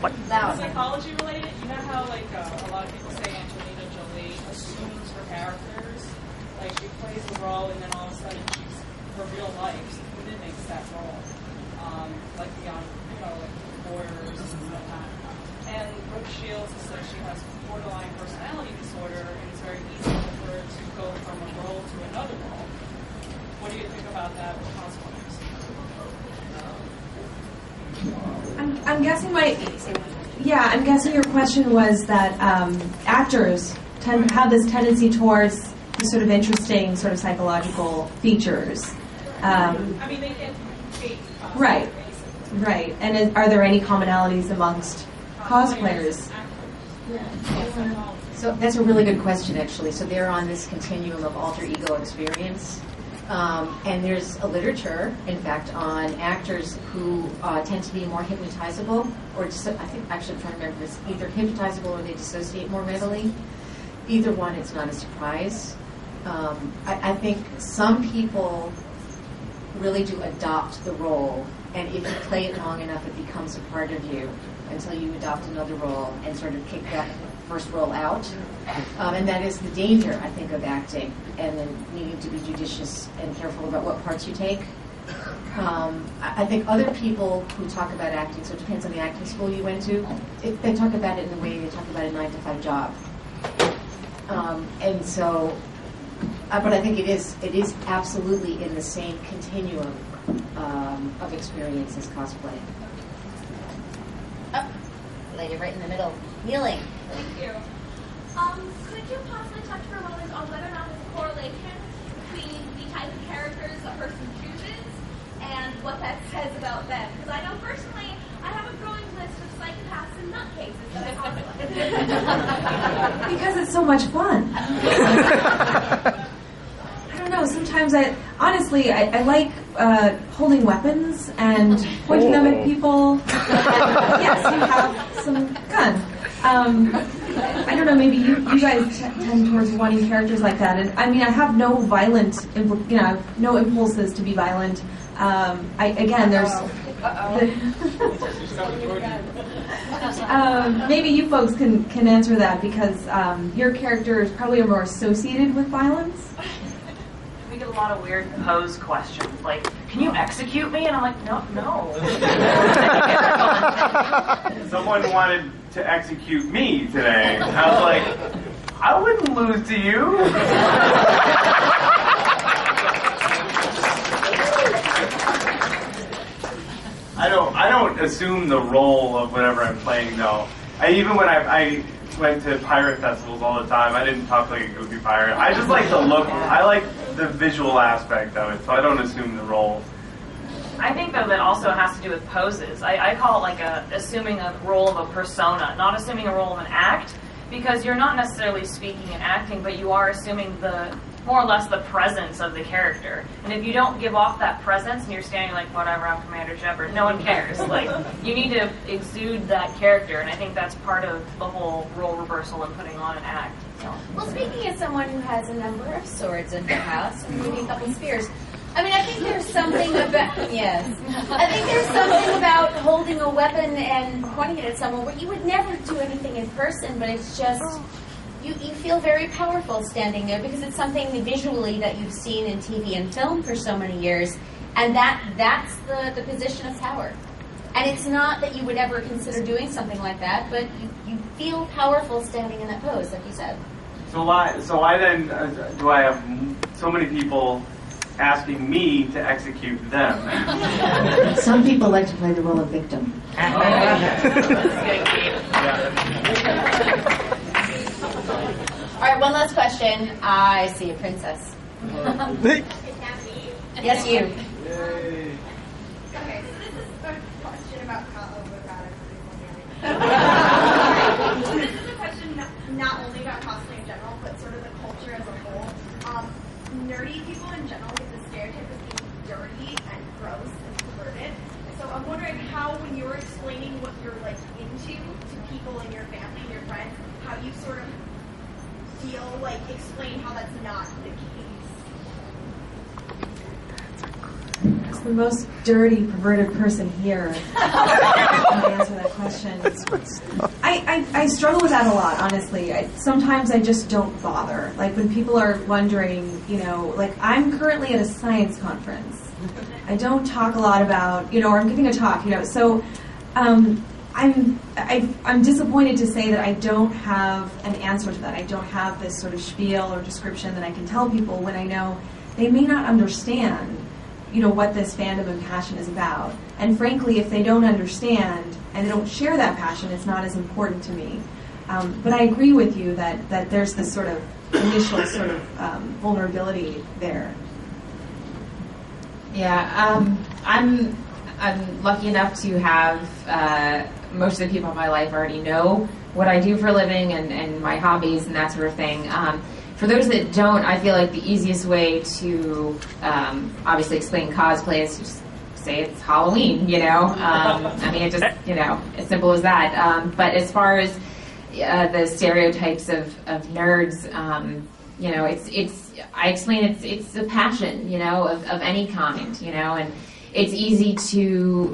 What? Psychology related, you know how like a lot of people say Angelina Jolie assumes her characters, like she plays a role and then all of a sudden she's her real life mimics that role, like beyond like Borders and like that. And Brooke Shields says she has borderline personality disorder, and it's very easy for her to go from a role to another role. What do you think about that with cosplayers? I'm guessing I'm guessing your question was that actors have this tendency towards the sort of interesting sort of psychological features. I mean, they get fake cosplay, right, basically. right. And are there any commonalities amongst cosplayers? So that's a really good question, actually. So they're on this continuum of alter ego experience. And there's a literature, in fact, on actors who tend to be more hypnotizable, or I think, actually I'm trying to remember, it's either hypnotizable or they dissociate more readily. Either one, it's not a surprise. I think some people really do adopt the role, and if you play it long enough, it becomes a part of you until you adopt another role and sort of kick that first role out. And that is the danger, I think, of acting, and then needing to be judicious and careful about what parts you take. I think other people who talk about acting, so it depends on the acting school you went to, they talk about it in the way they talk about a 9-to-5 job. And so, but I think it is absolutely in the same continuum of experience as cosplay. Oh, lady right in the middle, kneeling. Thank you. Could you possibly touch for a moment on whether or not there's a correlation between the type of characters a person chooses and what that says about them? Because I know personally, I have a growing list of psychopaths and nutcases that I cosplay. Because it's so much fun. I don't know, sometimes I like holding weapons and pointing them at people. Yes, you have some gun. I don't know, maybe you guys tend towards wanting characters like that. And I mean, I have no violent, no impulses to be violent. Maybe you folks can answer that, because your characters probably are more associated with violence. We get a lot of weird pose questions, like, can you execute me? And I'm like, no. Someone wanted to execute me today. I was like, I wouldn't lose to you. I don't assume the role of whatever I'm playing, though. Even when I went to pirate festivals all the time, I didn't talk like a goofy pirate. I just like the look. I like the visual aspect of it, so I don't assume the role. I think, though, that also has to do with poses. I call it like assuming a role of a persona, not assuming a role of an act, because you're not necessarily speaking and acting, but you are assuming more or less the presence of the character. And if you don't give off that presence and you're standing like, whatever, I'm Commander Shepard, no one cares. Like, you need to exude that character, and I think that's part of the whole role reversal and putting on an act. So. Well, speaking as someone who has a number of swords in her house, and maybe a couple spears, I mean, I think there's something about, I think there's something about holding a weapon and pointing it at someone where you would never do anything in person, but it's just, you feel very powerful standing there, because it's something visually that you've seen in TV and film for so many years, and that's the position of power. And it's not that you would ever consider doing something like that, but you feel powerful standing in that pose, like you said. So why then do I have so many people asking me to execute them? Some people like to play the role of victim. All right, one last question. I see a princess. Is that me? Yes, you. Yay. Okay, so this is a question about this is a question not only about cosplay in general, but sort of the culture as a whole. Nerdy people in general get the stereotype of being dirty and gross and perverted. So I'm wondering how, when you're explaining what you're like into to people in your family and your friends, how you sort of feel like explain how that's not the case. As the most dirty, perverted person here, I answer that question. question. I struggle with that a lot, honestly. Sometimes I just don't bother. Like when people are wondering, like I'm currently at a science conference. I don't talk a lot about, or I'm giving a talk, So I'm disappointed to say that I don't have an answer to that. I don't have this sort of spiel or description that I can tell people when I know they may not understand, what this fandom and passion is about. And frankly, if they don't understand and they don't share that passion, it's not as important to me. But I agree with you that there's this sort of initial sort of vulnerability there. Yeah, I'm lucky enough to have most of the people in my life already know what I do for a living and my hobbies and that sort of thing. For those that don't, I feel like the easiest way to obviously explain cosplay is to just say it's Halloween, I mean, it just, as simple as that. But as far as the stereotypes of nerds, I explain it's a passion, of any kind, and it's easy to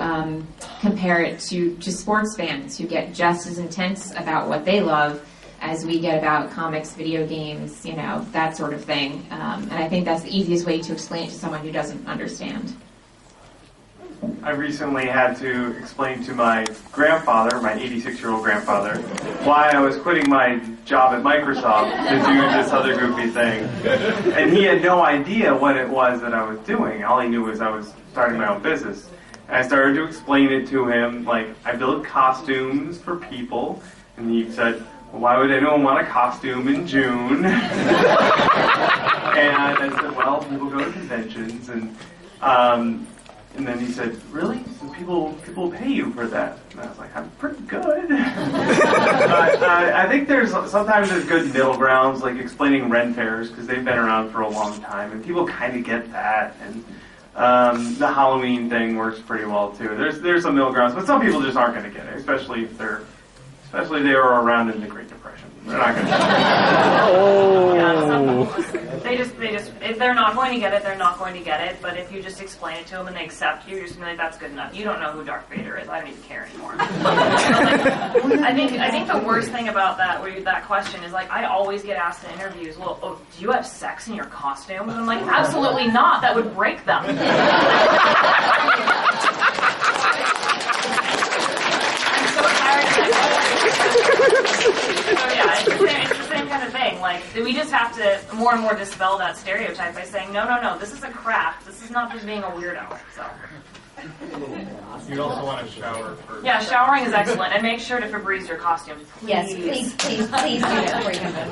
compare it to sports fans who get just as intense about what they love as we get about comics, video games, that sort of thing. And I think that's the easiest way to explain it to someone who doesn't understand. I recently had to explain to my grandfather, my 86-year-old grandfather, why I was quitting my job at Microsoft to do this other goofy thing. And he had no idea what it was that I was doing. All he knew was I was starting my own business. And I started to explain it to him, like, I build costumes for people. And he said, well, why would anyone want a costume in June? And I said, well, people go to conventions. And then he said, really? So people pay you for that? And I was like, I'm pretty good. But I think sometimes there's good middle grounds, like explaining Ren fairs, because they've been around for a long time, and people kind of get that. And the Halloween thing works pretty well too. There's some middle grounds, but some people just aren't going to get it, especially if they were around in the Great Depression. They're not going to get it. Oh. Yeah, they just, if they're not going to get it, they're not going to get it. But if you just explain it to them and they accept you, you're just going to be like, that's good enough. You don't know who Darth Vader is. I don't even care anymore. I think the worst thing about that question is, like, I always get asked in interviews, well, do you have sex in your costume? And I'm like, absolutely not. That would break them. So yeah, it's the same kind of thing. Like, we just have to more and more dispel that stereotype by saying, no, this is a craft. This is not just being a weirdo. So. You also want to shower first. Yeah, showering is excellent, and make sure to Febreze your costume. Please. Yes, please do that before you come back.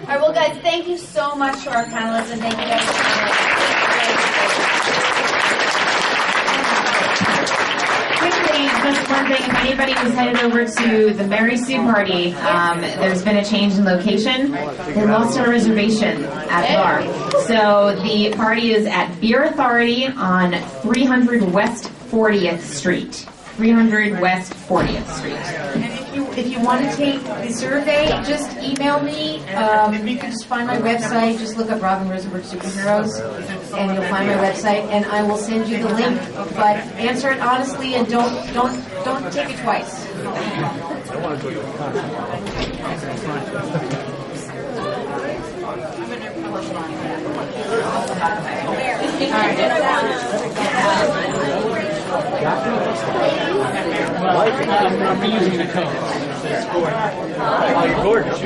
All right, well, guys, thank you so much to our panelists, and thank you guys Quickly, just one thing, if anybody was headed over to the Mary Sue party, there's been a change in location. They lost our reservation at the bar. So the party is at Beer Authority on 300 West 40th Street. 300 West 40th Street. And if you want to take the survey, just email me. You can just find my website. Just look up Robin Rosenberg Superheroes, and you'll find my website. And I will send you the link. But answer it honestly, and don't take it twice. I'm reusing the code. Oh, you're gorgeous.